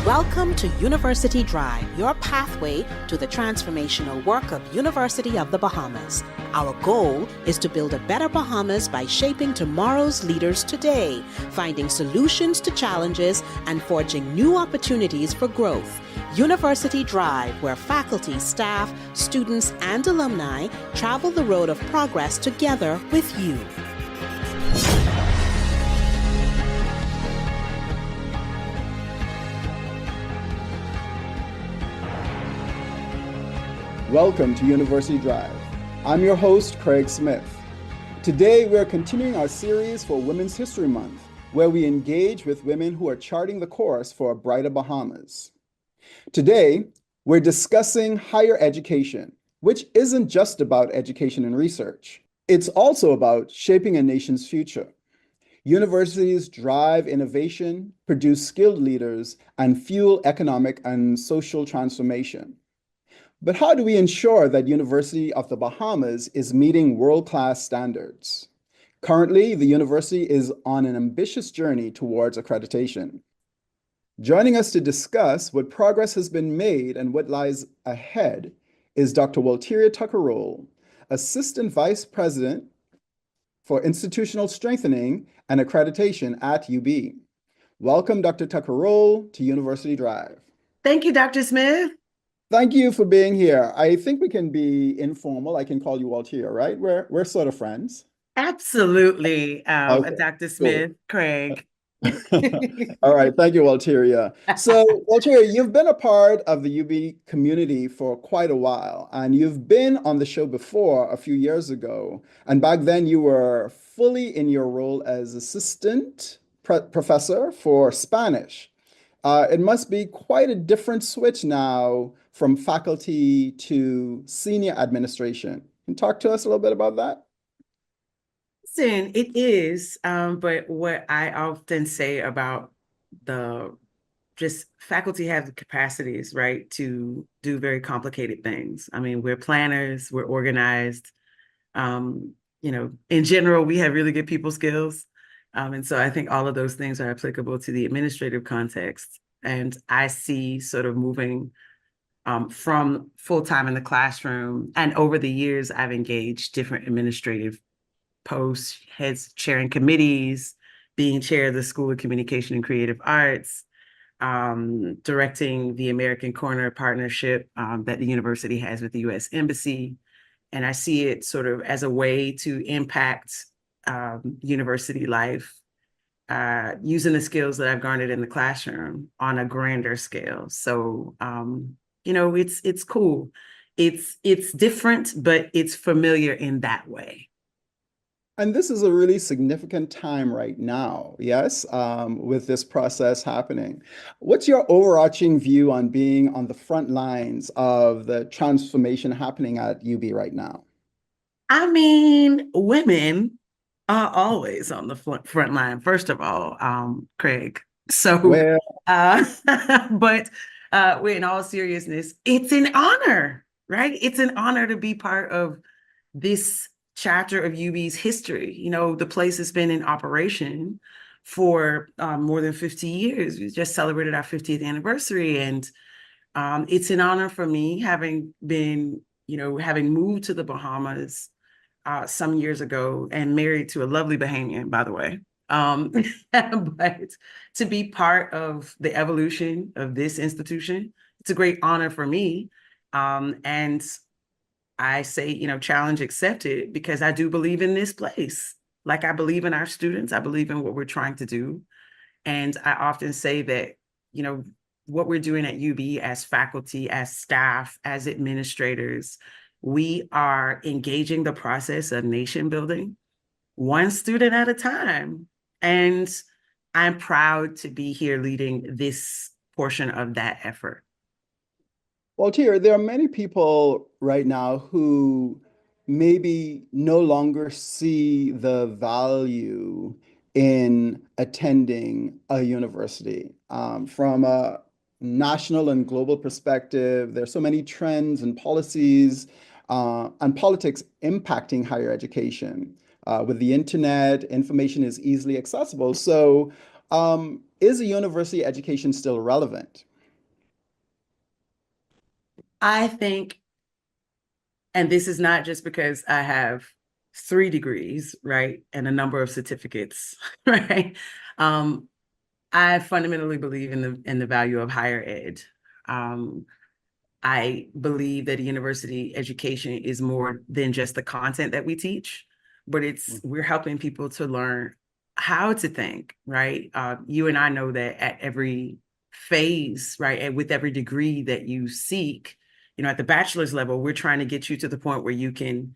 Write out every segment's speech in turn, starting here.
Welcome to University Drive, your pathway to the transformational work of University of the Bahamas. Our goal is to build a better Bahamas by shaping tomorrow's leaders today, finding solutions to challenges, and forging new opportunities for growth. University Drive, where faculty, staff, students, and alumni travel the road of progress together with you. Welcome to University Drive. I'm your host, Craig Smith. Today, we're continuing our series for Women's History Month, where we engage with women who are charting the course for a brighter Bahamas. Today, we're discussing higher education, which isn't just about education and research. It's also about shaping a nation's future. Universities drive innovation, produce skilled leaders, and fuel economic and social transformation. But how do we ensure that University of the Bahamas is meeting world-class standards? Currently, the university is on an ambitious journey towards accreditation. Joining us to discuss what progress has been made and what lies ahead is Dr. Walteria-Tucker Rolle, Assistant Vice President for Institutional Strengthening and Accreditation at UB. Welcome, Dr. Tucker Rolle, to University Drive. Thank you, Dr. Smith. Thank you for being here. I think we can be informal. I can call you Walteria, right? We're sort of friends. Absolutely, Okay, Dr. Smith, cool. Craig. All right, thank you, Walteria. So, Walteria, you've been a part of the UB community for quite a while, and you've been on the show before a few years ago. And back then, you were fully in your role as assistant professor for Spanish. It must be quite a different switch now from faculty to senior administration. Can you talk to us a little bit about that? Listen, it is, but what I often say about just faculty have the capacities, right, to do very complicated things. I mean, we're planners, we're organized. In general, we have really good people skills. And so I think all of those things are applicable to the administrative context. And I see sort of moving from full-time in the classroom. And over the years, I've engaged different administrative posts, heads chairing committees, being chair of the School of Communication and Creative Arts, directing the American Corner Partnership that the university has with the U.S. Embassy. And I see it sort of as a way to impact university life, using the skills that I've garnered in the classroom on a grander scale. So, it's cool. It's different, but it's familiar in that way. And this is a really significant time right now, yes, with this process happening. What's your overarching view on being on the front lines of the transformation happening at UB right now? I mean, women are always on the front line, first of all, Craig. So, Well, but in all seriousness, it's an honor, right? It's an honor to be part of this chapter of UB's history. You know, the place has been in operation for more than 50 years. We just celebrated our 50th anniversary. And it's an honor for me, having moved to the Bahamas some years ago and married to a lovely Bahamian, by the way. But to be part of the evolution of this institution, it's a great honor for me. And I say, challenge accepted, because I do believe in this place. Like, I believe in our students. I believe in what we're trying to do. And I often say that, what we're doing at UB as faculty, as staff, as administrators, we are engaging the process of nation building, one student at a time. And I'm proud to be here leading this portion of that effort. Walteria, there are many people right now who maybe no longer see the value in attending a university. From a national and global perspective, there's so many trends and policies and politics impacting higher education. With the internet, information is easily accessible. So is a university education still relevant? I think, and this is not just because I have 3 degrees, right, and a number of certificates, right? I fundamentally believe in the value of higher ed. I believe that a university education is more than just the content that we teach, but we're helping people to learn how to think, right? You and I know that at every phase, right, and with every degree that you seek, at the bachelor's level, we're trying to get you to the point where you can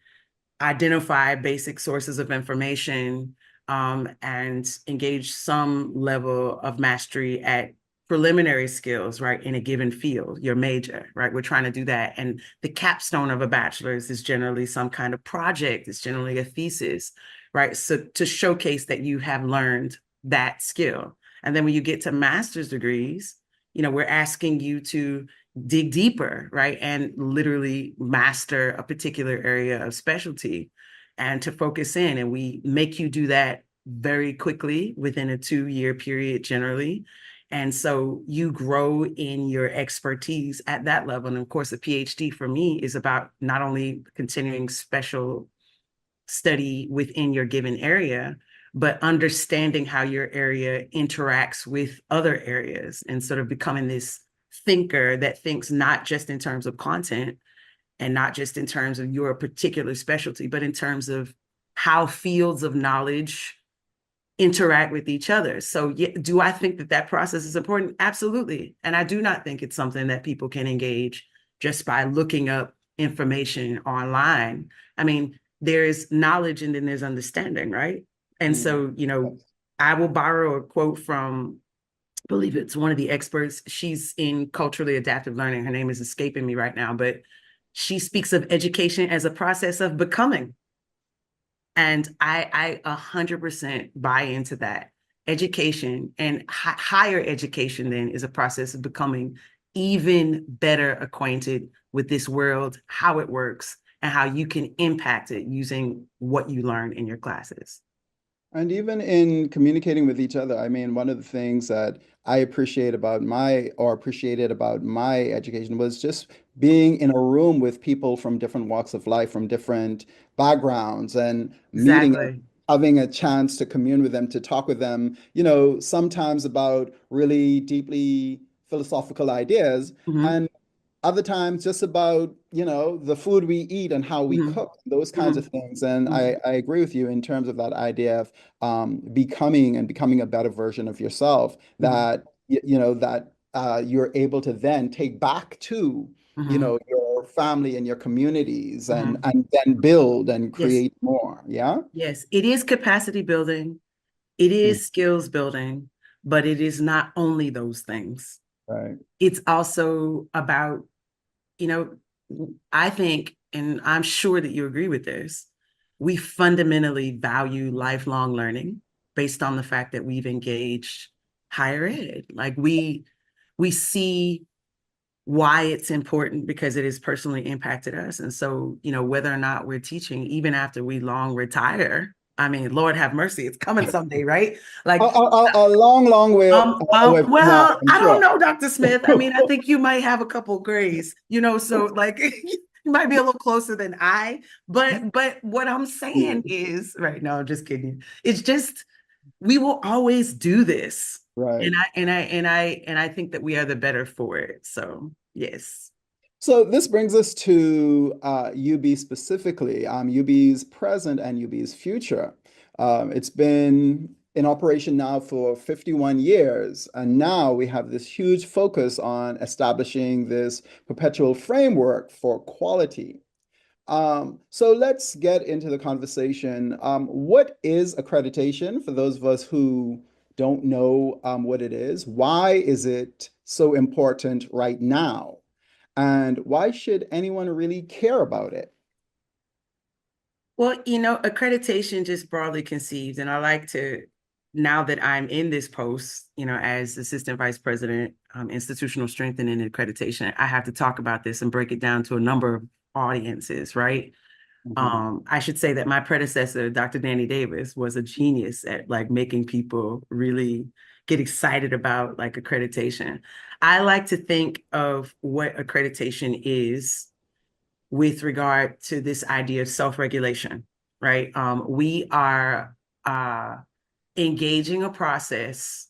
identify basic sources of information, and engage some level of mastery at preliminary skills, right, in a given field, your major, right? We're trying to do that. And the capstone of a bachelor's is generally some kind of project. It's generally a thesis, right? So to showcase that you have learned that skill. And then when you get to master's degrees, we're asking you to dig deeper, right? And literally master a particular area of specialty and to focus in. And we make you do that very quickly within a 2-year period generally. And so you grow in your expertise at that level. And of course, a PhD for me is about not only continuing special study within your given area, but understanding how your area interacts with other areas and sort of becoming this thinker that thinks not just in terms of content and not just in terms of your particular specialty, but in terms of how fields of knowledge interact with each other. So do I think that process is important? Absolutely. And I do not think it's something that people can engage just by looking up information online. I mean, there's knowledge and then there's understanding, right? And so, I will borrow a quote from, I believe it's one of the experts. She's in culturally adaptive learning. Her name is escaping me right now, but she speaks of education as a process of becoming. And I 100% buy into that. Education and higher education then is a process of becoming even better acquainted with this world, how it works, and how you can impact it using what you learn in your classes. And even in communicating with each other, I mean, one of the things that I appreciated about my education was just being in a room with people from different walks of life, from different backgrounds, and meeting, Exactly. having a chance to commune with them, to talk with them, sometimes about really deeply philosophical ideas, and other times just about, the food we eat and how we cook, those kinds of things. And I agree with you in terms of that idea of becoming a better version of yourself that, you're able to then take back to, your family and your communities and then build and Yes. create more. Yeah. Yes. It is capacity building. It is skills building, but it is not only those things. Right. It's also about, I think, and I'm sure that you agree with this, we fundamentally value lifelong learning based on the fact that we've engaged higher ed. Like we see why it's important because it has personally impacted us. And so, whether or not we're teaching, even after we long retire, I mean, Lord have mercy, it's coming someday, right? Like a long, long way. Away from that, well, I'm I don't sure. know, Dr. Smith. I mean, I think you might have a couple grays, so like you might be a little closer than but what I'm saying is, right, no, I'm just kidding. It's just we will always do this. Right. And I think that we are the better for it. So yes. So this brings us to UB specifically, UB's present and UB's future. It's been in operation now for 51 years, and now we have this huge focus on establishing this perpetual framework for quality. So let's get into the conversation. What is accreditation for those of us who don't know what it is? Why is it so important right now? And why should anyone really care about it? Well, accreditation just broadly conceived, and I like to, now that I'm in this post, as Assistant Vice President, Institutional Strengthening and Accreditation, I have to talk about this and break it down to a number of audiences, right? I should say that my predecessor, Dr. Danny Davis, was a genius at like making people really get excited about like accreditation. I like to think of what accreditation is with regard to this idea of self-regulation, right? We are engaging a process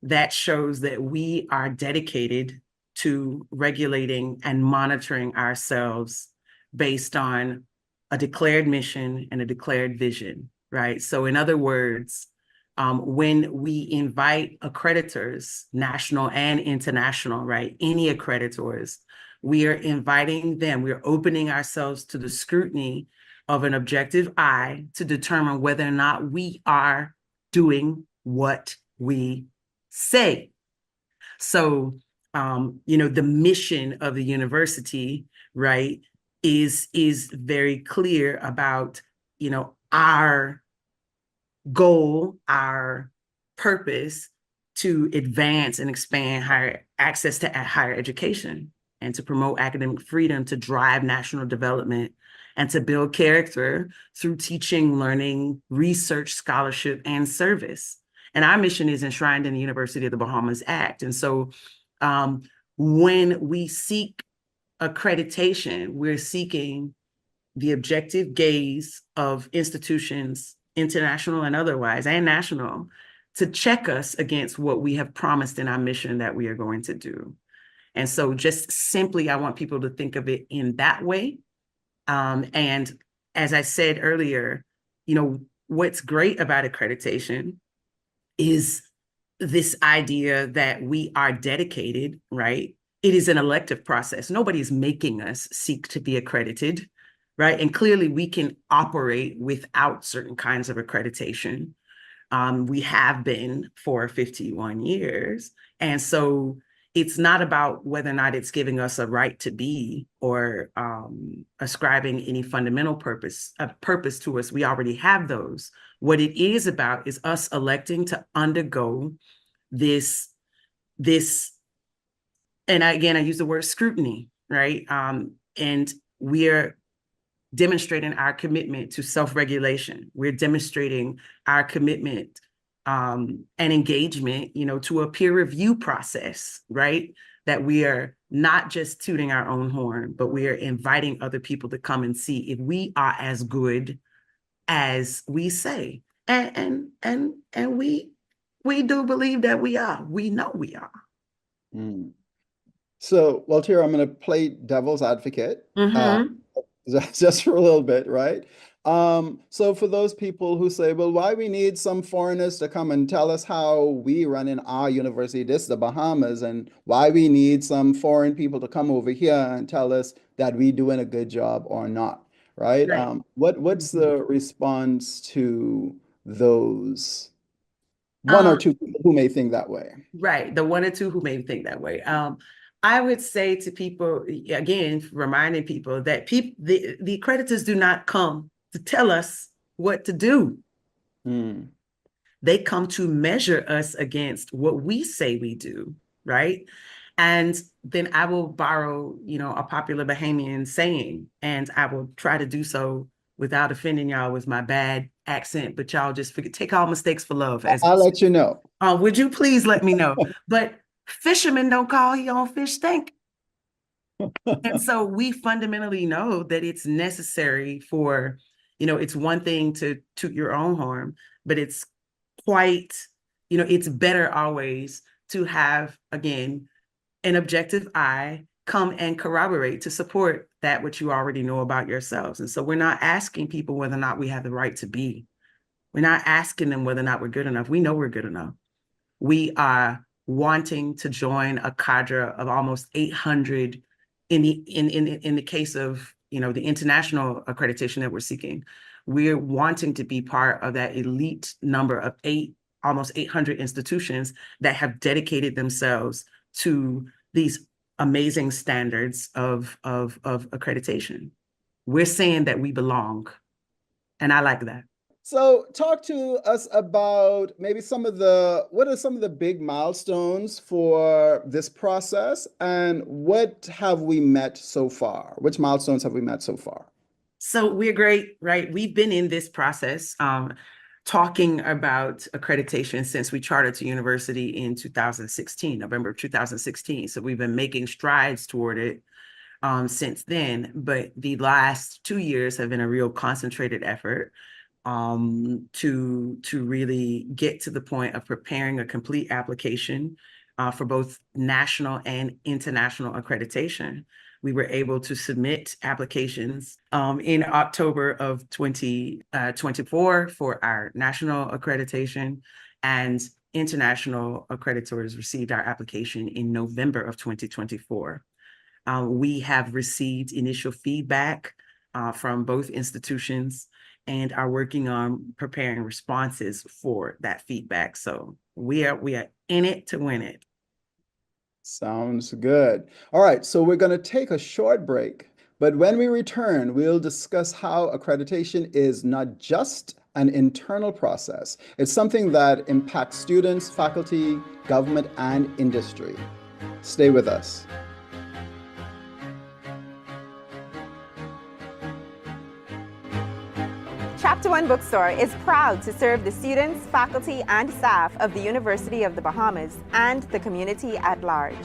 that shows that we are dedicated to regulating and monitoring ourselves based on a declared mission and a declared vision, right? So in other words, when we invite accreditors, national and international, right, any accreditors, we are inviting them, we're opening ourselves to the scrutiny of an objective eye to determine whether or not we are doing what we say. So, the mission of the university, right, is very clear about, our goal, our purpose to advance and expand higher access to higher education and to promote academic freedom, to drive national development, and to build character through teaching, learning, research, scholarship, and service. And our mission is enshrined in the University of the Bahamas Act. And so when we seek accreditation, we're seeking the objective gaze of institutions, international and otherwise, and national, to check us against what we have promised in our mission that we are going to do. And so just simply, I want people to think of it in that way. And as I said earlier, what's great about accreditation is this idea that we are dedicated, right? It is an elective process. Nobody's making us seek to be accredited, right? And clearly we can operate without certain kinds of accreditation. We have been for 51 years. And so it's not about whether or not it's giving us a right to be or ascribing any fundamental purpose to us. We already have those. What it is about is us electing to undergo this, and again, I use the word scrutiny, right? And we're demonstrating our commitment to self-regulation. We're demonstrating our commitment and engagement, to a peer review process, right? That we are not just tooting our own horn, but we are inviting other people to come and see if we are as good as we say. And we do believe that we are. We know we are. Mm. So, Walteria, I'm going to play devil's advocate. Just for a little bit, right? So for those people who say, well, why we need some foreigners to come and tell us how we run in our university, this, the Bahamas, and why we need some foreign people to come over here and tell us that we doing a good job or not, right? What's the response to those one or two people who may think that way? Right, the one or two who may think that way. I would say to people, again, reminding people that the accreditors do not come to tell us what to do. They come to measure us against what we say we do, right? And then I will borrow, a popular Bahamian saying, and I will try to do so without offending y'all with my bad accent, but y'all just take all mistakes for love. I'll let you know. Would you please let me know? But fishermen don't call your own fish stink. And so we fundamentally know that it's necessary for, it's one thing to toot your own horn, but it's quite, it's better always to have, again, an objective eye come and corroborate to support that which you already know about yourselves. And so we're not asking people whether or not we have the right to be. We're not asking them whether or not we're good enough. We know we're good enough. We are wanting to join a cadre of almost 800 in the case of, the international accreditation that we're seeking. We're wanting to be part of that elite number of almost 800 institutions that have dedicated themselves to these amazing standards of accreditation. We're saying that we belong, and I like that. So talk to us about maybe what are some of the big milestones for this process, and what have we met so far? Which milestones have we met so far? So we're great, right? We've been in this process talking about accreditation since we chartered to university in 2016, November of 2016. So we've been making strides toward it since then. But the last 2 years have been a real concentrated effort to really get to the point of preparing a complete application for both national and international accreditation. We were able to submit applications in October of 2024 for our national accreditation, and international accreditors received our application in November of 2024. We have received initial feedback from both institutions and are working on preparing responses for that feedback. So we are in it to win it. Sounds good. All right, so we're going to take a short break, but when we return, we'll discuss how accreditation is not just an internal process. It's something that impacts students, faculty, government, and industry. Stay with us. Chapter One Bookstore is proud to serve the students, faculty, and staff of the University of the Bahamas and the community at large.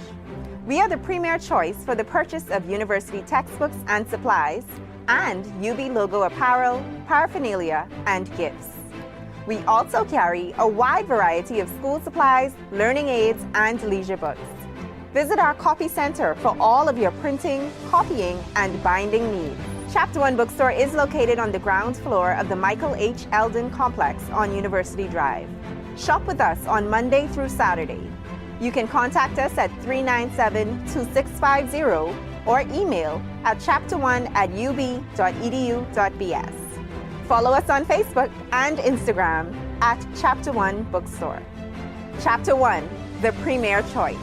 We are the premier choice for the purchase of university textbooks and supplies, and UB logo apparel, paraphernalia, and gifts. We also carry a wide variety of school supplies, learning aids, and leisure books. Visit our copy center for all of your printing, copying, and binding needs. Chapter One Bookstore is located on the ground floor of the Michael H. Eldon Complex on University Drive. Shop with us on Monday through Saturday. You can contact us at 397-2650 or email at chapter1@ub.edu.bs. Follow us on Facebook and Instagram at Chapter One Bookstore. Chapter One, the premier choice.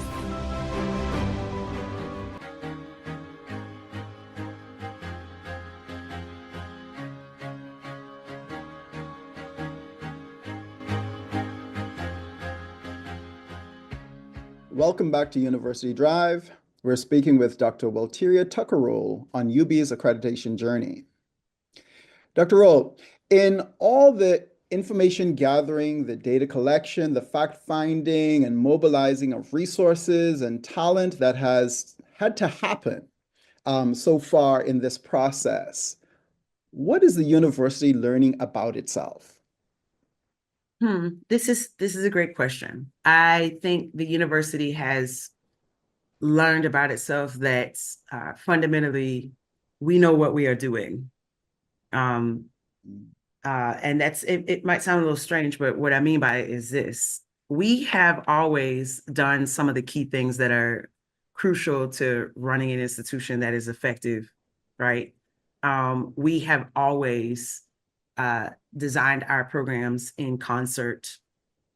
Welcome back to University Drive. We're speaking with Dr. Walteria-Tucker Rolle on UB's accreditation journey. Dr. Rolle, in all the information gathering, the data collection, the fact finding and mobilizing of resources and talent that has had to happen so far in this process, what is the university learning about itself? This is a great question. I think the university has learned about itself that fundamentally we know what we are doing. And it might sound a little strange, but what I mean by it is this: we have always done some of the key things that are crucial to running an institution that is effective, right? We have always designed our programs in concert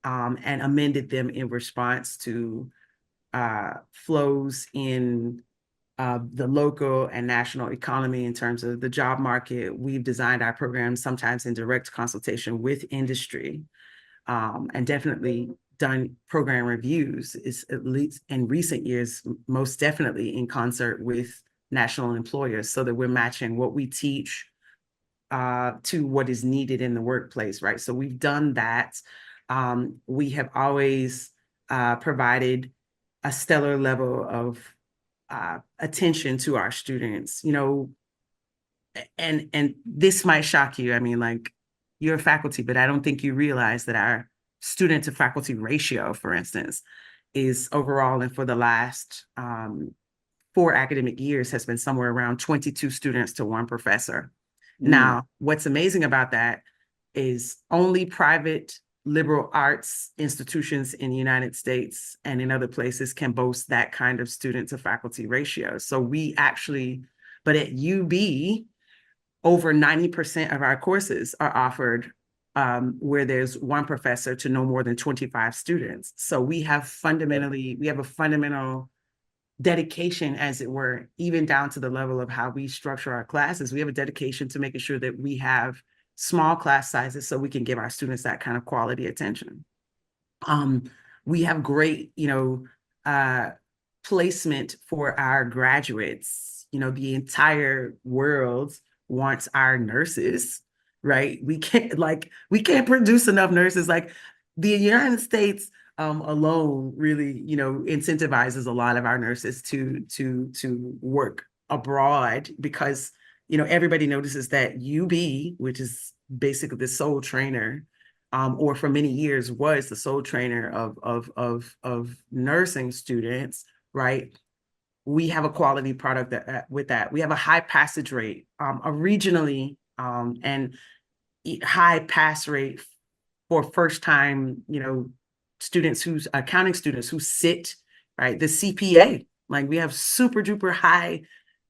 and amended them in response to flows in the local and national economy in terms of the job market. We've designed our programs sometimes in direct consultation with industry, and definitely done program reviews, is at least in recent years, most definitely in concert with national employers, so that we're matching what we teach to what is needed in the workplace, right? So we've done that. We have always provided a stellar level of attention to our students, you know, and this might shock you. I mean, like, you're a faculty, but I don't think you realize that our student to faculty ratio, for instance, is overall, and for the last 4 academic years, has been somewhere around 22 students to 1 professor. Now, what's amazing about that is only private liberal arts institutions in the United States and in other places can boast that kind of student to faculty ratio. So we actually, but at UB, over 90% of our courses are offered where there's 1 professor to no more than 25 students. So we have a fundamental dedication, as it were, even down to the level of how we structure our classes. We have a dedication to making sure that we have small class sizes so we can give our students that kind of quality attention. We have great, placement for our graduates. You know, the entire world wants our nurses right? We can't produce enough nurses. Like the United States alone really, incentivizes a lot of our nurses to work abroad because, everybody notices that UB, which is basically the sole trainer, or for many years was the sole trainer of nursing students, right? We have a quality product with that. We have a high passage rate, regionally, and high pass rate for first time, students who's accounting students who sit, right? The CPA, like we have super duper high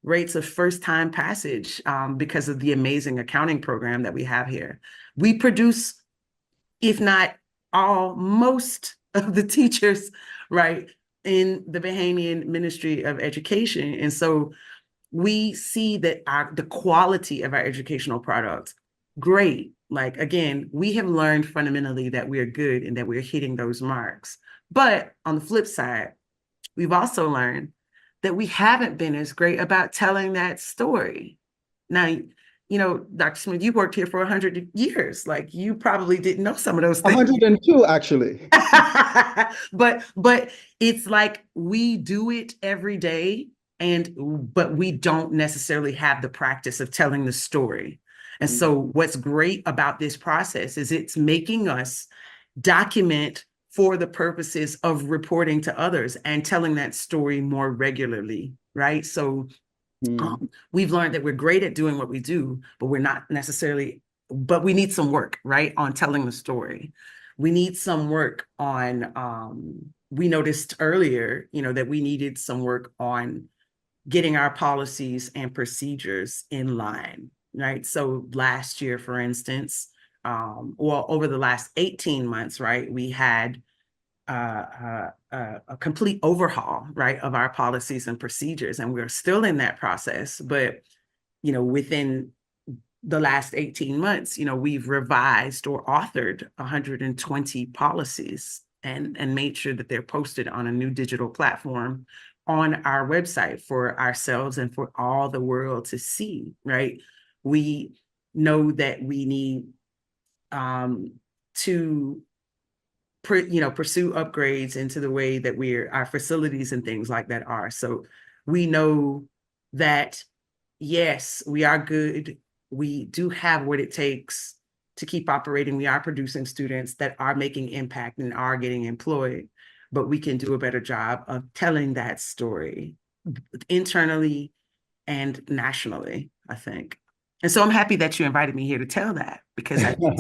rates of first time passage because of the amazing accounting program that we have here. We produce, if not all, most of the teachers, right, in the Bahamian Ministry of Education. And so we see that the quality of our educational products, great. Like, again, we have learned fundamentally that we're good and that we're hitting those marks. But on the flip side, we've also learned that we haven't been as great about telling that story. Now, Dr. Smith, you worked here for 100 years. Like, you probably didn't know some of those things. 102, actually. But it's like we do it every day, but we don't necessarily have the practice of telling the story. And so what's great about this process is it's making us document for the purposes of reporting to others and telling that story more regularly, right? So we've learned that we're great at doing what we do, but we're not necessarily, but we need some work, right, on telling the story. We need some work on, we noticed earlier, that we needed some work on getting our policies and procedures in line, right? So last year, for instance, over the last 18 months, right, we had a complete overhaul, right, of our policies and procedures, and we're still in that process. But within the last 18 months, we've revised or authored 120 policies and made sure that they're posted on a new digital platform on our website for ourselves and for all the world to see, right? We know that we need to pursue upgrades into the way that our facilities and things like that are. So we know that, yes, we are good. We do have what it takes to keep operating. We are producing students that are making impact and are getting employed, but we can do a better job of telling that story internally and nationally, I think. And so I'm happy that you invited me here to tell that, because I think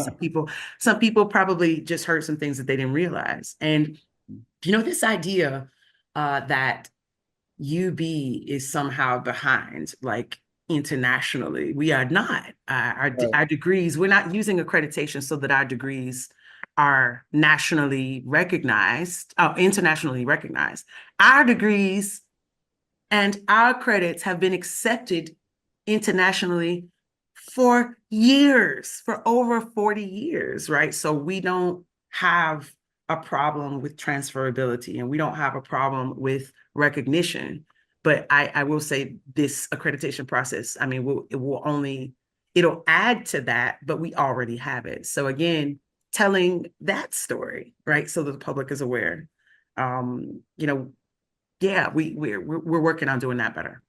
some people probably just heard some things that they didn't realize. And, this idea that UB is somehow behind, like internationally, we are not. Our degrees, we're not using accreditation so that our degrees are nationally recognized, internationally recognized. Our degrees and our credits have been accepted internationally for years, for over 40 years, right? So we don't have a problem with transferability and we don't have a problem with recognition. But I will say this accreditation process, it'll add to that, but we already have it. So again, telling that story, right? So that the public is aware. Yeah, we're working on doing that better.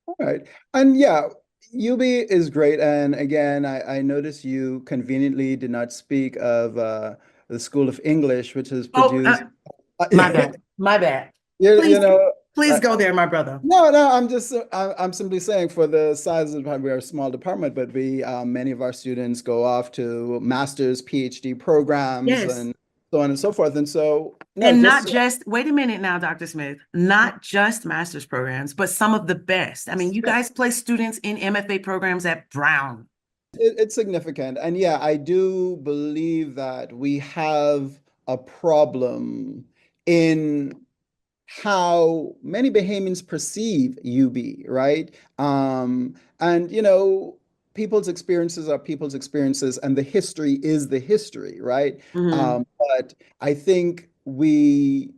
All right. And yeah, UB is great. And again, I noticed you conveniently did not speak of the School of English, which has produced. My bad. My bad. Please go there, my brother. No, I'm simply saying, for the size of we're a small department, but many of our students go off to master's, PhD programs, and so on and so forth. And so, wait a minute now, Dr. Smith, not just master's programs, but some of the best. I mean, you guys place students in MFA programs at Brown. It's significant. And yeah, I do believe that we have a problem in how many Bahamians perceive UB, right? And people's experiences are people's experiences, and the history is the history, right? But I think a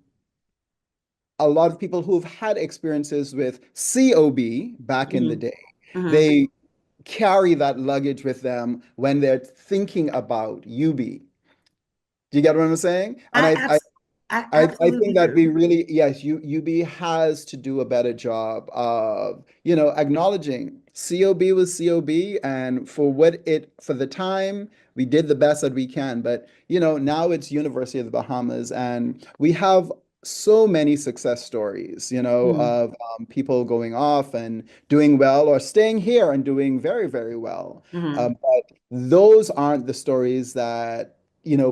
lot of people who've had experiences with COB back in the day, carry that luggage with them when they're thinking about UB. Do you get what I'm saying? And I, I, abs- I I think absolutely that we do. really, yes, UB has to do a better job of, acknowledging COB was COB, and for the time, we did the best that we can. But, now it's University of the Bahamas, and we have so many success stories, Mhm. of people going off and doing well or staying here and doing very, very well. Mhm. But those aren't the stories that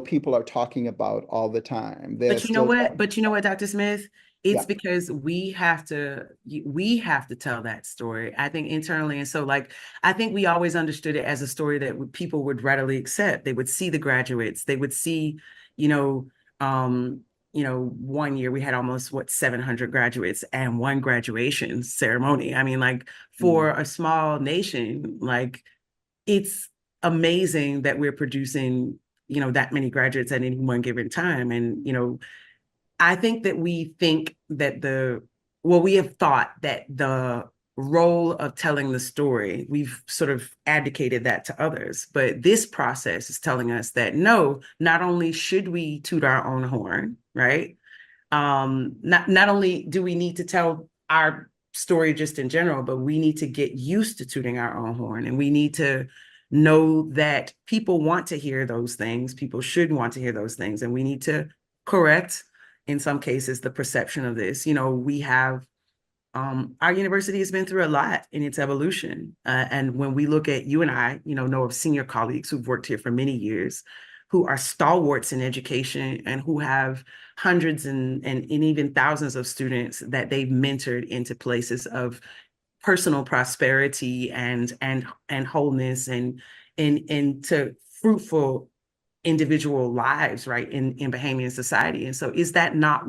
people are talking about all the time. They're But you know still what? talking. But you know what, Dr. Smith? It's Yeah. because we have to tell that story, I think, internally. And so, like, I think we always understood it as a story that people would readily accept. They would see the graduates, they would see, you know, um, one year we had almost 700 graduates and one graduation ceremony. I mean, like, for Mm. a small nation, like, it's amazing that we're producing, that many graduates at any one given time. And, I think that we have thought that the role of telling the story, we've sort of advocated that to others. But this process is telling us that no, not only should we toot our own horn, right? Not only do we need to tell our story just in general, but we need to get used to tooting our own horn, and we need to know that people want to hear those things. People should want to hear those things, and we need to correct, in some cases, the perception of this. We have our university has been through a lot in its evolution. And when we look at, you and I, know of senior colleagues who've worked here for many years, who are stalwarts in education and who have hundreds and even thousands of students that they've mentored into places of personal prosperity and wholeness and to fruitful individual lives, right, in Bahamian society. And so is that not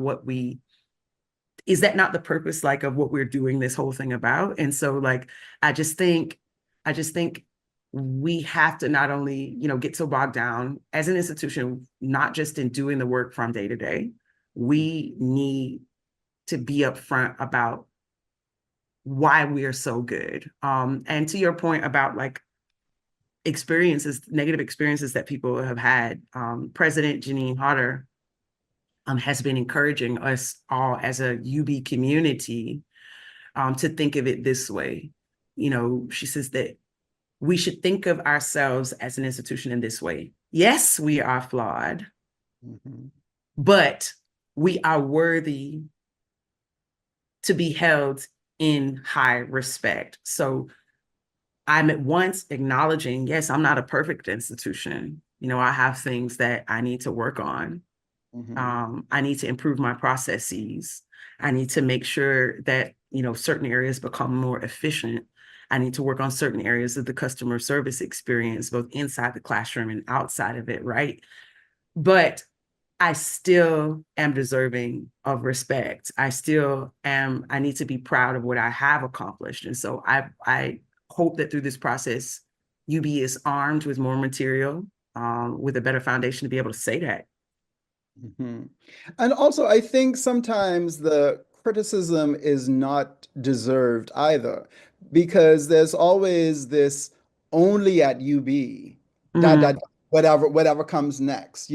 the purpose, like, of what we're doing this whole thing about? And so, like, I just think we have to not only, get so bogged down as an institution, not just in doing the work from day to day. We need to be upfront about why we are so good. And to your point about, like, negative experiences that people have had, President Janine Hodder has been encouraging us all as a UB community to think of it this way. She says that we should think of ourselves as an institution in this way. Yes, we are flawed, Mm-hmm. but we are worthy to be held in high respect. So I'm at once acknowledging, yes, I'm not a perfect institution. I have things that I need to work on. Mm-hmm. I need to improve my processes. I need to make sure that, certain areas become more efficient. I need to work on certain areas of the customer service experience, both inside the classroom and outside of it, right? But I still am deserving of respect. I need to be proud of what I have accomplished. And so I hope that through this process, UB is armed with more material, with a better foundation to be able to say that. Mm-hmm. And also, I think sometimes the criticism is not deserved either, because there's always this only at UB, that Mhm. whatever comes next.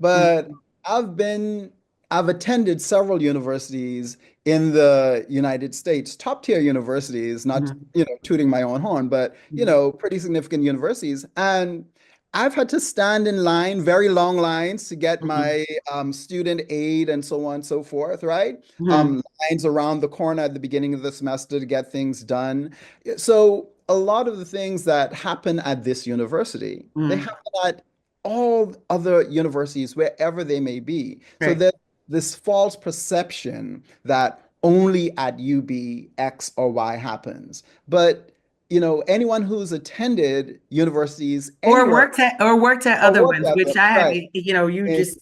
But Mhm. I've been I've attended several universities in the United States, top tier universities, not Mhm. tooting my own horn, but Mhm. pretty significant universities, and I've had to stand in line, very long lines, to get Mhm. my student aid and so on and so forth, right? Mhm. Lines around the corner at the beginning of the semester to get things done. So a lot of the things that happen at this university, they Mhm. happen at all other universities, wherever they may be. So Right. there's this false perception that only at UB X or Y happens. But anyone who's attended universities Or anywhere worked at or other worked ones, at them, which I have, right? you And just.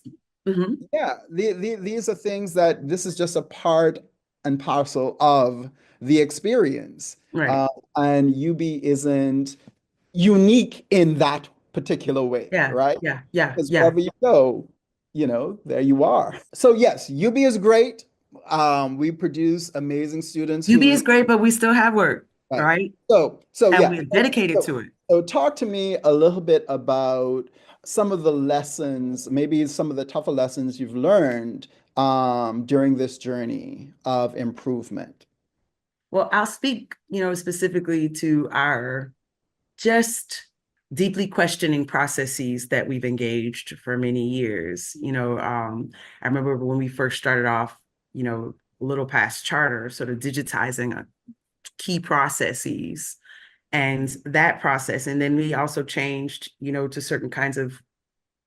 Mhm. yeah, these are things that this is just a part and parcel of the experience. Right. Uh, and UB isn't unique in that particular way, Yeah. right? Yeah. Yeah. Because Yeah. wherever you go, there you are. So yes, UB is great. We produce amazing students UB who, is great, but we still have work. Right. right? So And yeah. we're dedicated to it. So talk to me a little bit about some of the lessons, maybe some of the tougher lessons you've learned during this journey of improvement. Well, I'll speak, specifically to our just deeply questioning processes that we've engaged for many years. I remember when we first started off, a little past charter, sort of digitizing key processes and that process. And then we also changed, to certain kinds of,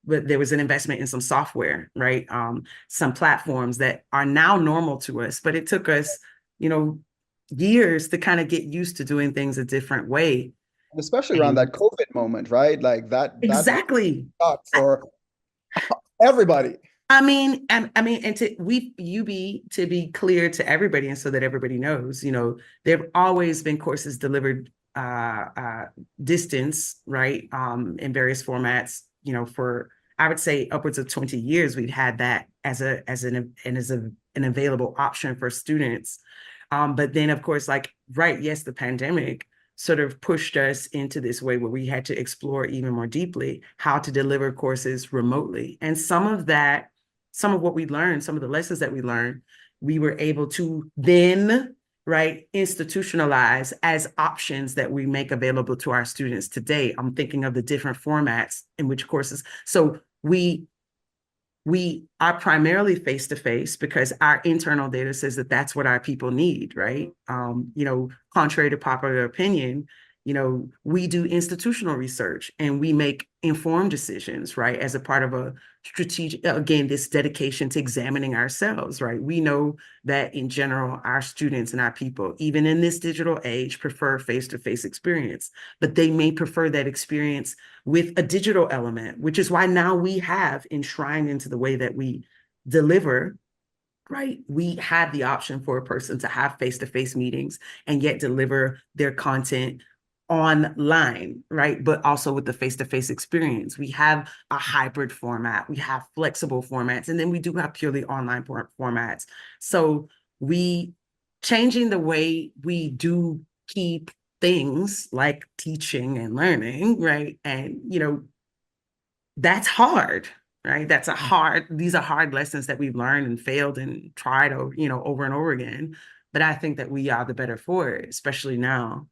but there was an investment in some software, right? Some platforms that are now normal to us, but it took us, years to kind of get used to doing things a different way. And especially around And that COVID moment, right? Like that was exactly. tough for everybody. And to be clear to everybody, and so that everybody knows, there have always been courses delivered distance, right, in various formats. For I would say upwards of 20 years, we've had that as an available option for students. But then, of course, yes, the pandemic sort of pushed us into this way where we had to explore even more deeply how to deliver courses remotely. And some of what we learned, some of the lessons that we learned, we were able to then, right, institutionalize as options that we make available to our students today. I'm thinking of the different formats in which courses. So we are primarily face-to-face because our internal data says that that's what our people need, right? Contrary to popular opinion, we do institutional research and we make informed decisions, right? As a part of a strategic, again, this dedication to examining ourselves, right? We know that in general, our students and our people, even in this digital age, prefer face-to-face experience, but they may prefer that experience with a digital element, which is why now we have enshrined into the way that we deliver, right? We have the option for a person to have face-to-face meetings and yet deliver their content online, right? But also with the face-to-face experience. We have a hybrid format, we have flexible formats, and then we do have purely online formats. So we changing the way we do keep things like teaching and learning, right? And, that's hard, right? These are hard lessons that we've learned and failed and tried, over and over again. But I think that we are the better for it, especially now,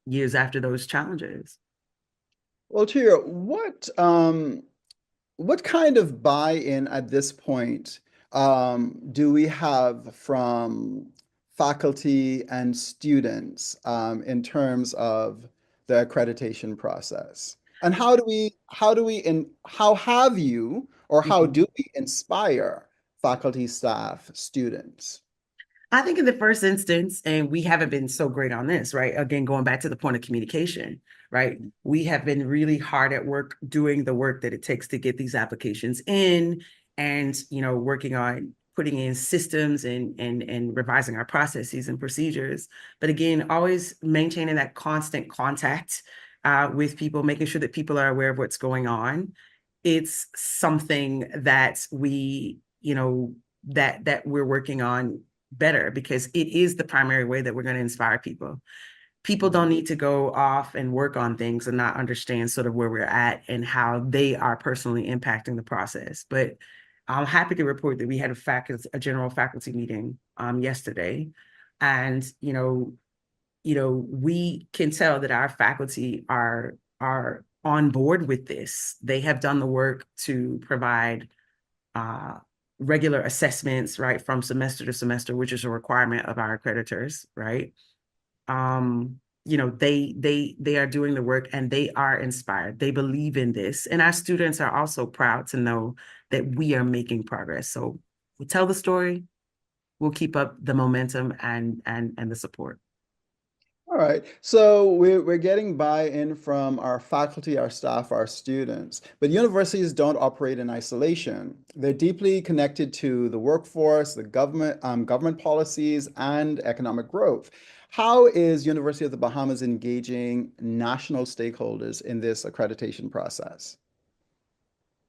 years after those challenges. Well, Tia, what kind of buy-in at this point do we have from faculty and students in terms of the accreditation process? And how have you, or how Mhm. do we inspire faculty, staff, students? I think in the first instance, and we haven't been so great on this, right? Again, going back to the point of communication, right? We have been really hard at work doing the work that it takes to get these applications in and, working on putting in systems and revising our processes and procedures. But again, always maintaining that constant contact with people, making sure that people are aware of what's going on. It's something that we, that we're working on better because it is the primary way that we're going to inspire people. People don't need to go off and work on things and not understand sort of where we're at and how they are personally impacting the process. But I'm happy to report that we had a general faculty meeting yesterday, and we can tell that our faculty are on board with this. They have done the work to provide regular assessments, right, from semester to semester, which is a requirement of our accreditors, right? They are doing the work and they are inspired. They believe in this. And our students are also proud to know that we are making progress. So we tell the story, we'll keep up the momentum and the support. All right, so we're getting buy-in from our faculty, our staff, our students, but universities don't operate in isolation. They're deeply connected to the workforce, the government policies, and economic growth. How is University of the Bahamas engaging national stakeholders in this accreditation process?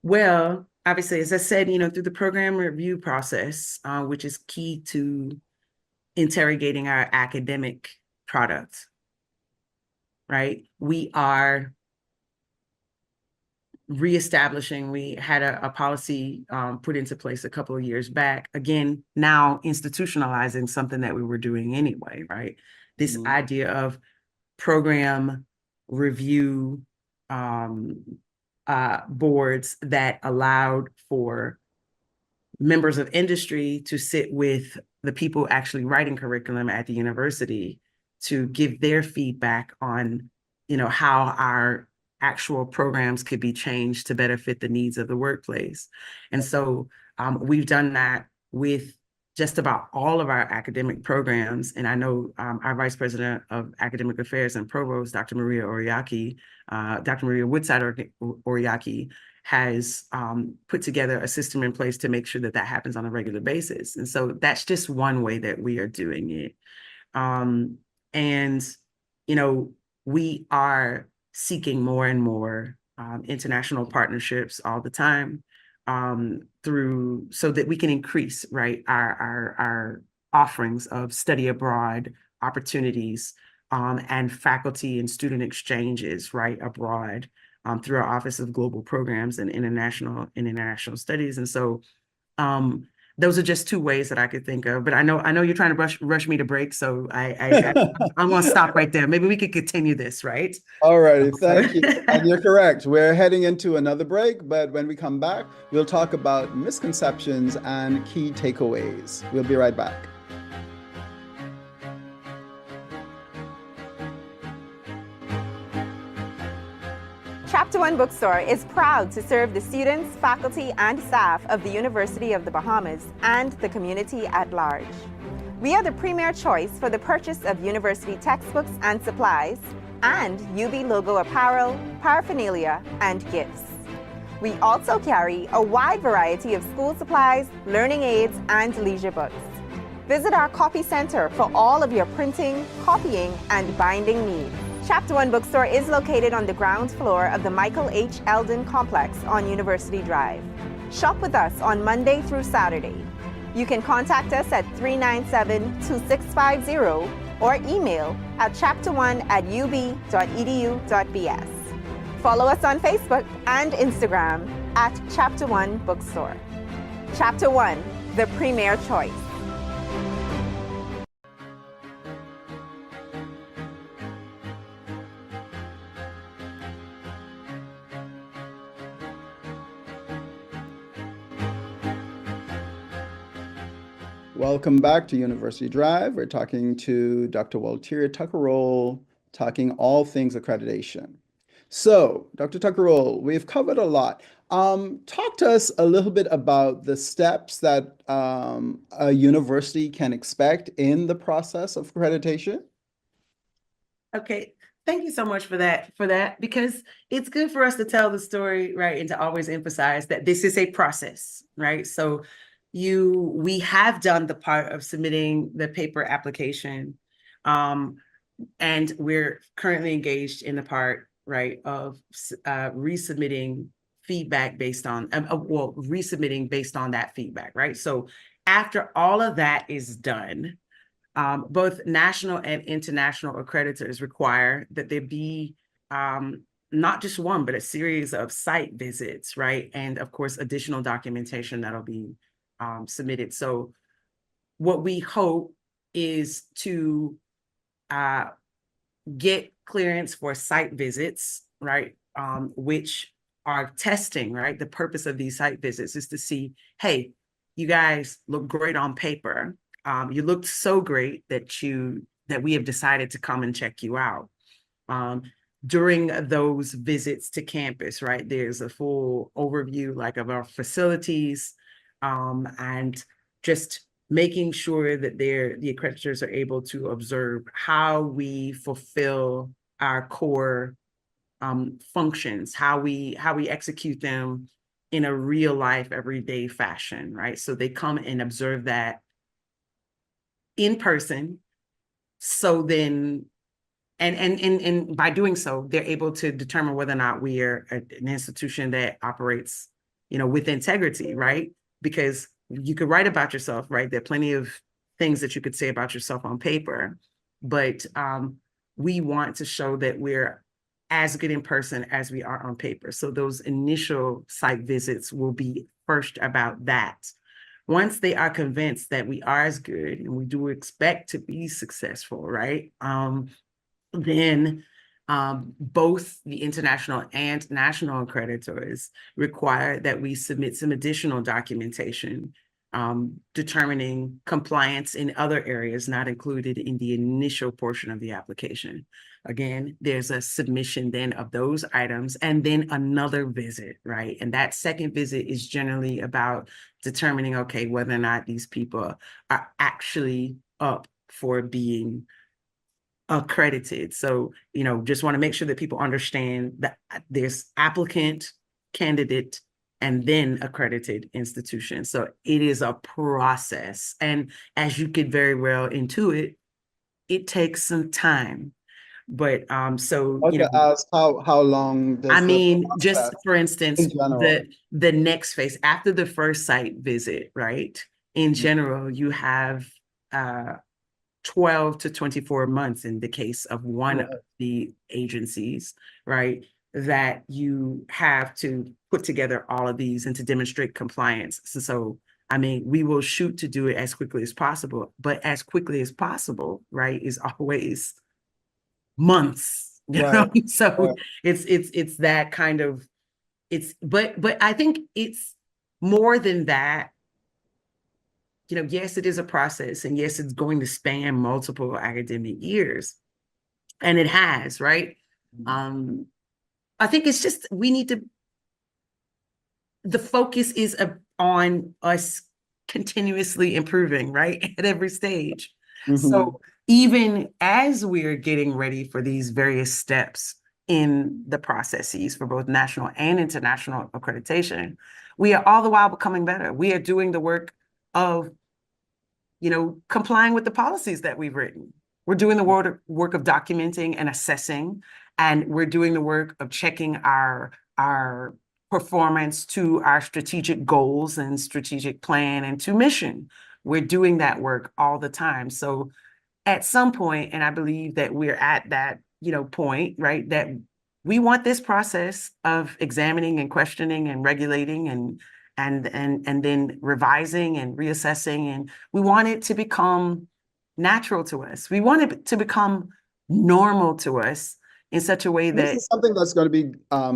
Well, obviously, as I said, through the program review process, which is key to interrogating our academic product, right? We are reestablishing, we had a policy put into place a couple of years back, again, now institutionalizing something that we were doing anyway, right? This idea of program review boards that allowed for members of industry to sit with the people actually writing curriculum at the university to give their feedback on, how our actual programs could be changed to better fit the needs of the workplace. And so we've done that with just about all of our academic programs. And I know our Vice President of Academic Affairs and Provost, Dr. Maria Woodside Oriaki, has put together a system in place to make sure that happens on a regular basis. And so that's just one way that we are doing it. And, we are seeking more and more international partnerships all the time so that we can increase, right, our offerings of study abroad opportunities and faculty and student exchanges, right, abroad through our Office of Global Programs and International Studies. And so those are just two ways that I could think of. But I know you're trying to rush me to break, so I'm going to stop right there. Maybe we could continue this, right? All righty, thank you. And you're correct. We're heading into another break, but when we come back, we'll talk about misconceptions and key takeaways. We'll be right back. Chapter One Bookstore is proud to serve the students, faculty, and staff of the University of the Bahamas and the community at large. We are the premier choice for the purchase of university textbooks and supplies, and UB logo apparel, paraphernalia, and gifts. We also carry a wide variety of school supplies, learning aids, and leisure books. Visit our copy center for all of your printing, copying, and binding needs. Chapter One Bookstore is located on the ground floor of the Michael H. Eldon Complex on University Drive. Shop with us on Monday through Saturday. You can contact us at 397-2650 or email at chapter1@ub.edu.bs. Follow us on Facebook and Instagram at Chapter One Bookstore. Chapter One, the premier choice. Welcome back to University Drive. We're talking to Dr. Walteria-Tucker Rolle, talking all things accreditation. So, Dr. Tucker Rolle, we've covered a lot. Talk to us a little bit about the steps that a university can expect in the process of accreditation. Okay, thank you so much for that, because it's good for us to tell the story, right, and to always emphasize that this is a process, right? So we have done the part of submitting the paper application, and we're currently engaged in the part, right, of resubmitting feedback based on, resubmitting based on that feedback, right? So after all of that is done, both national and international accreditors require that there be not just one, but a series of site visits, right? And of course, additional documentation that'll be submitted. So what we hope is to get clearance for site visits, right? Which are testing, right? The purpose of these site visits is to see, hey, you guys look great on paper. You looked so great that we have decided to come and check you out. During those visits to campus, right? There's a full overview of our facilities, and just making sure that the accreditors are able to observe how we fulfill our core functions, how we execute them in a real life, everyday fashion, right? So they come and observe that in person. So then, and by doing so, they're able to determine whether or not we are an institution that operates, with integrity, right? Because you could write about yourself, right? There are plenty of things that you could say about yourself on paper, but we want to show that we're as good in person as we are on paper. So those initial site visits will be first about that. Once they are convinced that we are as good and we do expect to be successful, right? Then both the international and national accreditors require that we submit some additional documentation determining compliance in other areas not included in the initial portion of the application. Again, there's a submission then of those items and then another visit, right? And that second visit is generally about determining, okay, whether or not these people are actually up for being accredited. So, just want to make sure that people understand that there's applicant, candidate, and then accredited institution. So it is a process. And as you could very well intuit, it takes some time. But so ask how long does I mean, just for instance, in general? the next phase after the first site visit, right? In general, you have 12 to 24 months in the case of one of the agencies, right? That you have to put together all of these and to demonstrate compliance. So, I mean, we will shoot to do it as quickly as possible, but as quickly as possible, right, is always months, you know? So it's that kind of, but I think it's more than that. Yes, it is a process, and yes, it's going to span multiple academic years, and it has, right? I think it's just, the focus is on us continuously improving, right? At every stage. So even as we're getting ready for these various steps in the processes for both national and international accreditation, we are all the while becoming better. We are doing the work of, complying with the policies that we've written. We're doing the work of documenting and assessing, and we're doing the work of checking our performance to our strategic goals and strategic plan and to mission. We're doing that work all the time. So at some point, and I believe that we're at that, point, right, that we want this process of examining and questioning and regulating and then revising and reassessing, and we want it to become natural to us. We want it to become normal to us in such a way that this is something that's going to be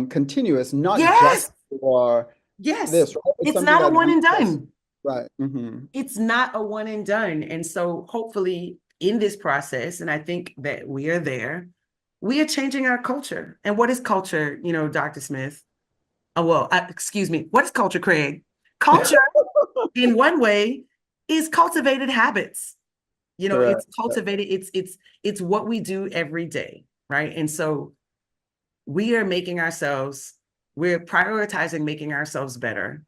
continuous, not yes, just for yes, this, right? It's not a one and done. Right. It's not a one and done. And so hopefully in this process, and I think that we are there, we are changing our culture. And what is culture, Dr. Smith? Excuse me. What is culture, Craig? Culture, in one way, is cultivated habits. It's cultivated. It's what we do every day, right? And so we're prioritizing making ourselves better.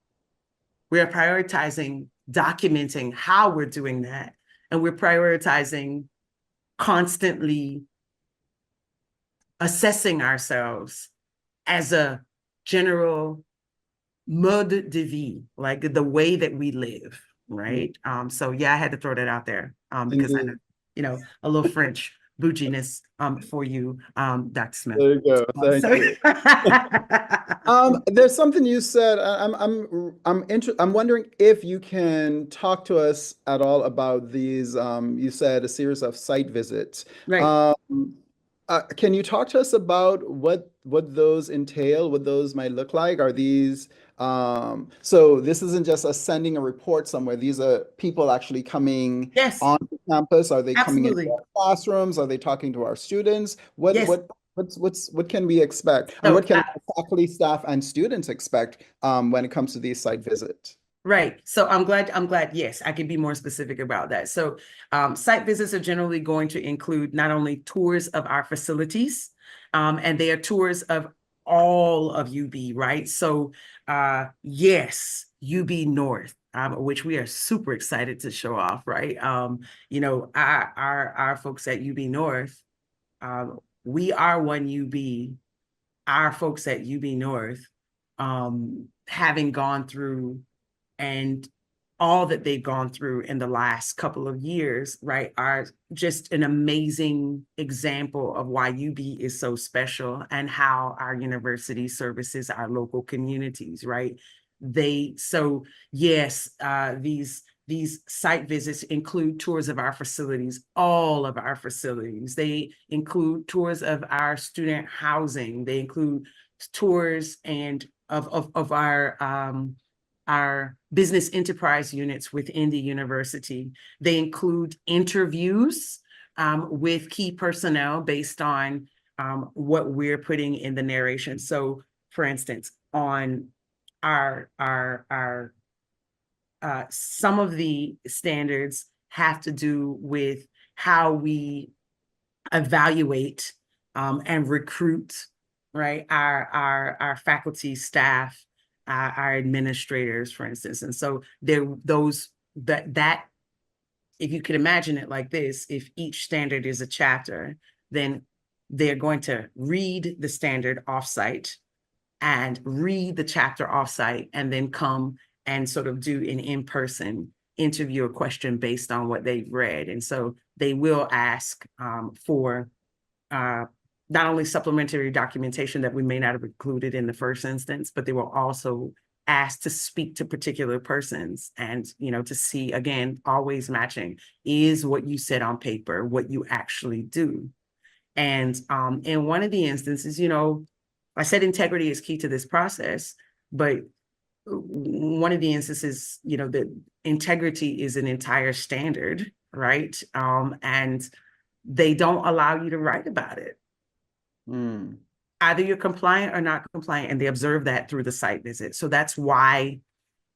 We're prioritizing documenting how we're doing that, and we're prioritizing constantly assessing ourselves as a general mode de vie, like the way that we live, right? So yeah, I had to throw that out there because I know, a little French bouginess for you, Dr. Smith. There you go. Thank you. There's something you said. I'm wondering if you can talk to us at all about these. You said a series of site visits. Right. Can you talk to us about what those entail, what those might look like? Are these so this isn't just us sending a report somewhere. These are people actually coming onto campus. Are they coming into our classrooms? Are they talking to our students? What can we expect? And what can faculty, staff, and students expect when it comes to these site visits? Right. So I'm glad, yes, I can be more specific about that. So site visits are generally going to include not only tours of our facilities, and they are tours of all of UB, right? So yes, UB North, which we are super excited to show off, right? Our folks at UB North, we are one UB, our folks at UB North, having gone through and all that they've gone through in the last couple of years, right, are just an amazing example of why UB is so special and how our university services our local communities, right? Yes, these site visits include tours of our facilities, all of our facilities. They include tours of our student housing. They include tours and of our business enterprise units within the university. They include interviews with key personnel based on what we're putting in the narration. So, for instance, on our some of the standards have to do with how we evaluate and recruit, right, our faculty, staff, our administrators, for instance. And so that if you could imagine it like this, if each standard is a chapter, then they're going to read the standard offsite and read the chapter offsite and then come and sort of do an in-person interview or question based on what they've read. And so they will ask for not only supplementary documentation that we may not have included in the first instance, but they will also ask to speak to particular persons and, to see, again, always matching, is what you said on paper what you actually do. And in one of the instances, I said integrity is key to this process, but one of the instances, that integrity is an entire standard, right? And they don't allow you to write about it. Either you're compliant or not compliant, and they observe that through the site visit. So that's why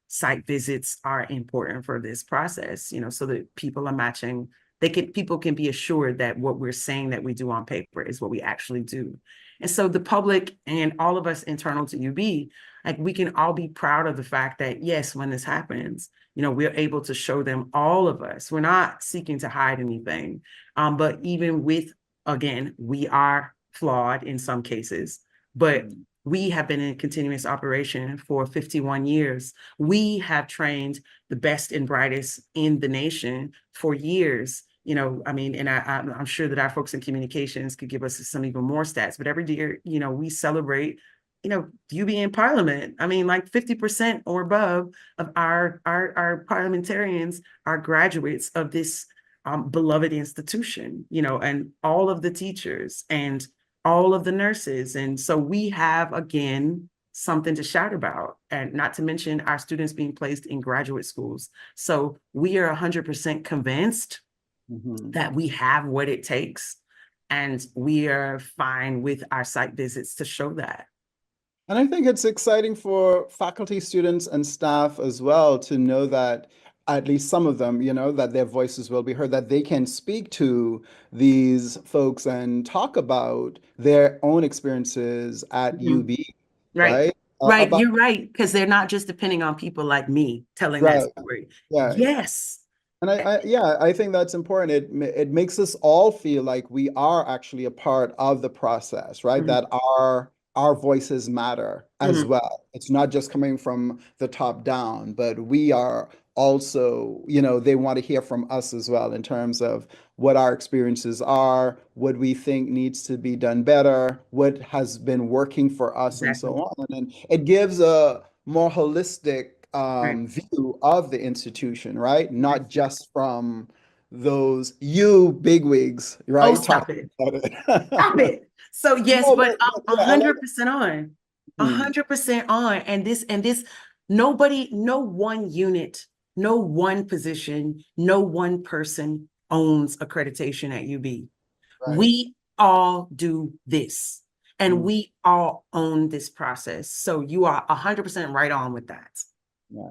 site visits are important for this process, so that people are matching. People can be assured that what we're saying that we do on paper is what we actually do. And so the public and all of us internal to UB, like, we can all be proud of the fact that, yes, when this happens, we're able to show them, all of us, we're not seeking to hide anything. But even with, again, we are flawed in some cases, but we have been in continuous operation for 51 years. We have trained the best and brightest in the nation for years. And I'm sure that our folks in communications could give us some even more stats, but every year, we celebrate, UB in Parliament. Like 50% or above of our parliamentarians are graduates of this beloved institution, and all of the teachers and all of the nurses. And so we have, again, something to shout about, and not to mention our students being placed in graduate schools. So we are 100% convinced that we have what it takes, and we are fine with our site visits to show that. And I think it's exciting for faculty, students, and staff as well to know that at least some of them, that their voices will be heard, that they can speak to these folks and talk about their own experiences at UB, right? Right, you're right, because they're not just depending on people like me telling that story. Yeah. Yes. And I think that's important. It makes us all feel like we are actually a part of the process, right? That our voices matter as well. It's not just coming from the top down, but we are also, they want to hear from us as well in terms of what our experiences are, what we think needs to be done better, what has been working for us, and so on. And it gives a more holistic view of the institution, right? Not just from those bigwigs, right? Oh, stop it. Stop it. So yes, no, but 100% on, 100% on. And this, nobody, no one unit, no one position, no one person owns accreditation at UB. Right. We all do this, and we all own this process. So you are 100% right on with that. Yeah.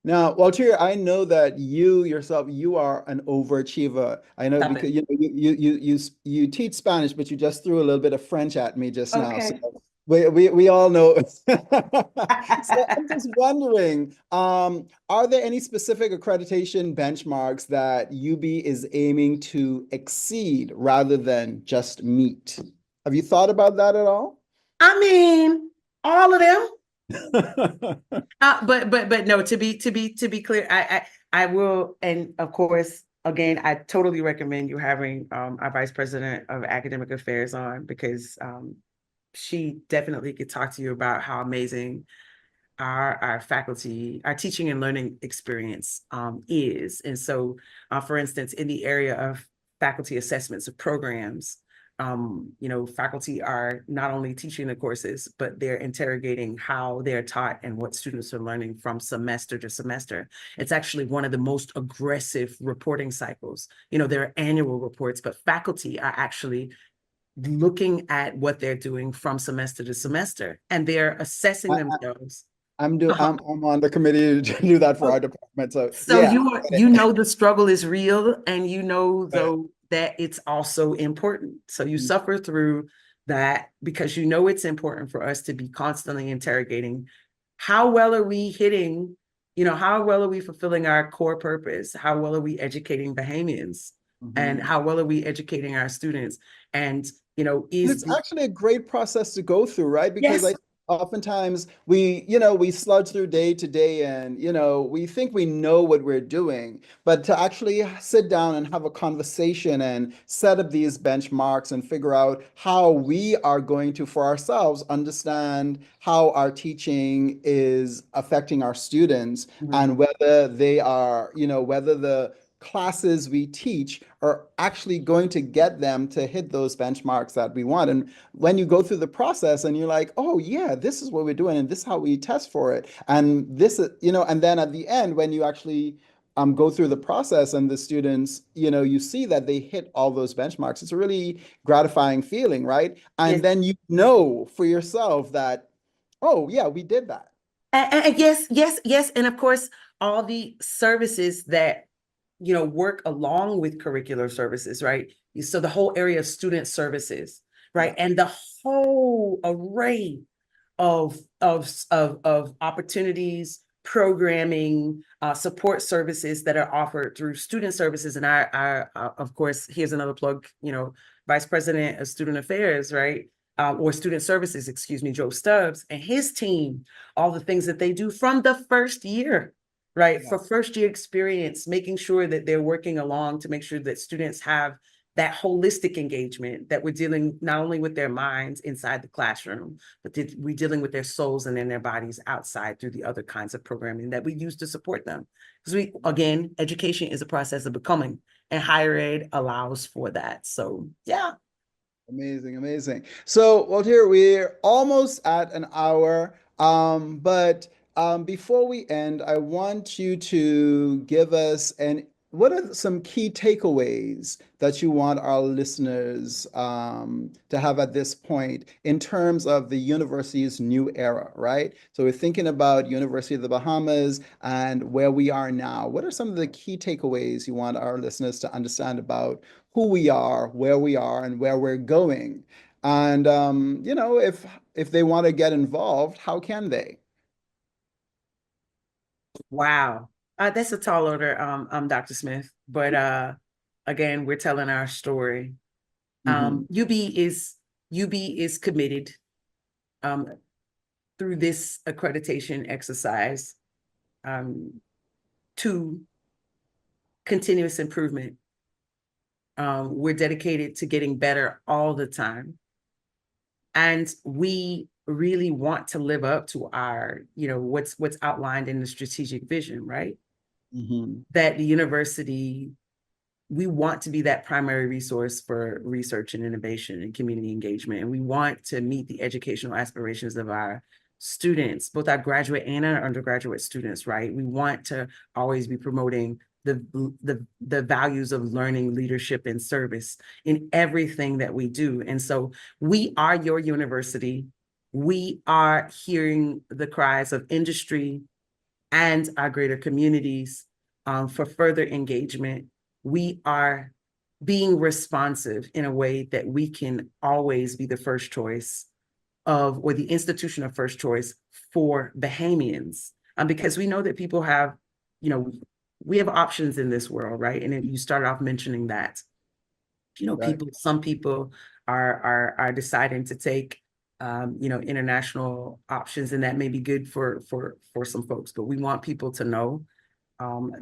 Now, Walteria, I know that you yourself, you are an overachiever. I know because you teach Spanish, but you just threw a little bit of French at me just now. So we all know. So I'm just wondering, are there any specific accreditation benchmarks that UB is aiming to exceed rather than just meet? Have you thought about that at all? All of them. But no, to be clear, I will, and of course, again, I totally recommend you having our Vice President of Academic Affairs on, because she definitely could talk to you about how amazing our faculty, our teaching and learning experience is. And so, for instance, in the area of faculty assessments of programs, faculty are not only teaching the courses, but they're interrogating how they're taught and what students are learning from semester to semester. It's actually one of the most aggressive reporting cycles. There are annual reports, but faculty are actually looking at what they're doing from semester to semester, and they're assessing themselves. I'm on the committee to do that for our department. So yeah. the struggle is real, and though that it's also important. So you suffer through that because it's important for us to be constantly interrogating how well are we hitting, how well are we fulfilling our core purpose? How well are we educating Bahamians? And how well are we educating our students? And it's actually a great process to go through, right? Because yes. Oftentimes we sludge through day to day, and we think we know what we're doing, but to actually sit down and have a conversation and set up these benchmarks and figure out how we are going to, for ourselves, understand how our teaching is affecting our students, and whether they are, whether the classes we teach are actually going to get them to hit those benchmarks that we want. And when you go through the process and you're like, oh yeah, this is what we're doing and this is how we test for it. And this is, and then at the end, when you actually go through the process and the students, you see that they hit all those benchmarks, it's a really gratifying feeling, right? And Yes. then for yourself that, oh yeah, we did that. And yes. And of course, all the services that work along with curricular services, right? So the whole area of student services, right? And the whole array of opportunities, programming, support services that are offered through student services. And our of course, here's another plug, Vice President of Student Affairs, right? Or Student Services, excuse me, Joe Stubbs and his team, all the things that they do from the first year, right? For first year experience, making sure that they're working along to make sure that students have that holistic engagement, that we're dealing not only with their minds inside the classroom, but we're dealing with their souls and in their bodies outside through the other kinds of programming that we use to support them. Because again, education is a process of becoming, and higher ed allows for that. So yeah. Amazing. So, Walter, we're almost at an hour, but before we end, I want you to give us what are some key takeaways that you want our listeners to have at this point in terms of the university's new era, right? So we're thinking about University of the Bahamas and where we are now. What are some of the key takeaways you want our listeners to understand about who we are, where we are, and where we're going? And if they want to get involved, how can they? Wow. That's a tall order, Dr. Smith. But again, we're telling our story. UB is committed through this accreditation exercise to continuous improvement. We're dedicated to getting better all the time. And we really want to live up to our, what's outlined in the strategic vision, right? That the university, we want to be that primary resource for research and innovation and community engagement. And we want to meet the educational aspirations of our students, both our graduate and our undergraduate students, right? We want to always be promoting the values of learning, leadership, and service in everything that we do. And so we are your university. We are hearing the cries of industry and our greater communities for further engagement. We are being responsive in a way that we can always be the first choice or the institution of first choice for Bahamians, because we know that people have, we have options in this world, right? And you started off mentioning that, Right. some people are deciding to take international options, and that may be good for some folks. But we want people to know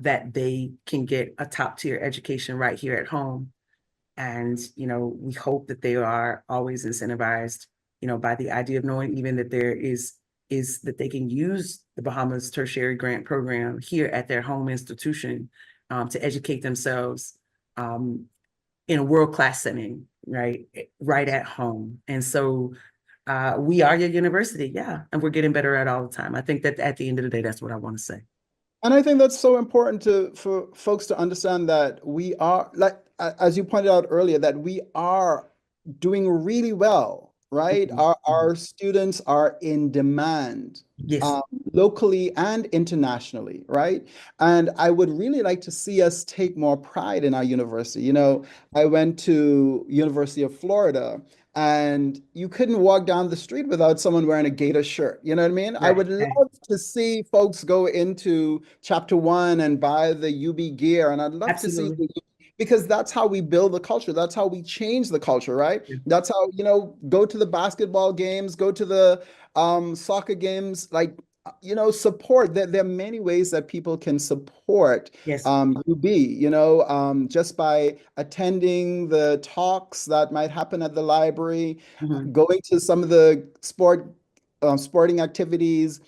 that they can get a top tier education right here at home. And, we hope that they are always incentivized, by the idea of knowing even that there is that they can use the Bahamas Tertiary Grant Program here at their home institution to educate themselves in a world-class setting, right at home. And so we are your university, yeah, and we're getting better at all the time. I think that at the end of the day, that's what I want to say. And I think that's so important for folks to understand that we are, like, as you pointed out earlier, that we are doing really well, right? Mhm. Our students are in demand, Yes. locally and internationally, right? And I would really like to see us take more pride in our university. I went to University of Florida, and you couldn't walk down the street without someone wearing a Gator shirt. You know what I mean? I Right, would right. love to see folks go into Chapter One and buy the UB gear, and I'd love to see, Absolutely. because that's how we build the culture. That's how we change the culture, right? Yeah. That's how, go to the basketball games, go to the soccer games, like, support. There are many ways that people can support Yes. UB, just by attending the talks that might happen at the library, Mhm. going to some of the sporting activities,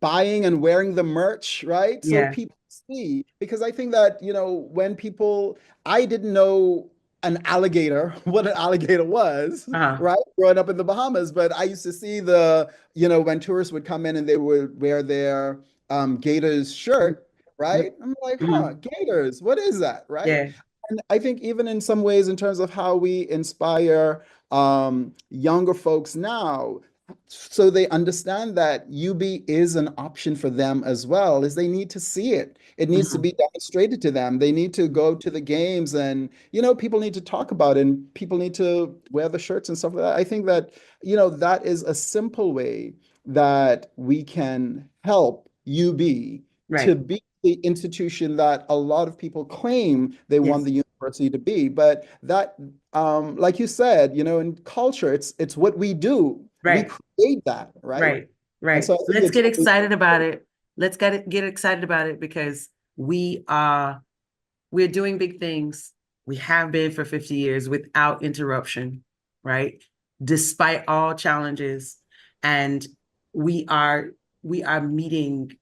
buying and wearing the merch, right? So Yeah. people see, because I think that, I didn't know an alligator, what an alligator was, Uh-huh. right? Growing up in the Bahamas, but I used to see when tourists would come in and they would wear their Gators shirt, right? I'm like, Mhm. Gators, what is that, right? Yeah. And I think even in some ways, in terms of how we inspire younger folks now, so they understand that UB is an option for them as well, is they need to see it. It needs to Mhm. be demonstrated to them. They need to go to the games, and, people need to talk about it, and people need to wear the shirts and stuff like that. I think that, that is a simple way that we can help UB to Right. be the institution that a lot of people claim they want Yes. the university to be. But that, like you said, in culture, it's what we do. We Right. create that, right? Right. And Right. so I think Let's it's get really excited about it. Let's get excited about it, because we're doing big things. We have been for 50 years without interruption, right? Despite all challenges. And we are meeting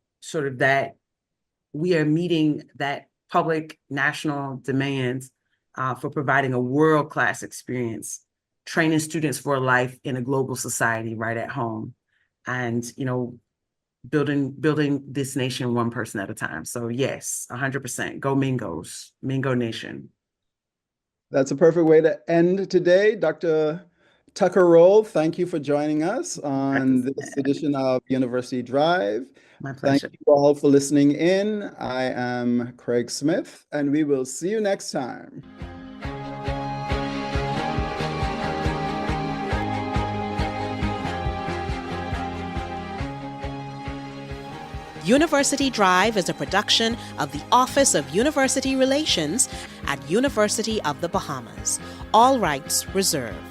that public national demands for providing a world-class experience, training students for life in a global society right at home, and building this nation one person at a time. So yes, 100%. Go Mingos, Mingo Nation. That's a perfect way to end today. Dr. Tucker Rolle, thank you for joining us on this edition of University Drive. My Thank pleasure. you all for listening in. I am Craig Smith, and we will see you next time. University Drive is a production of the Office of University Relations at University of the Bahamas. All rights reserved.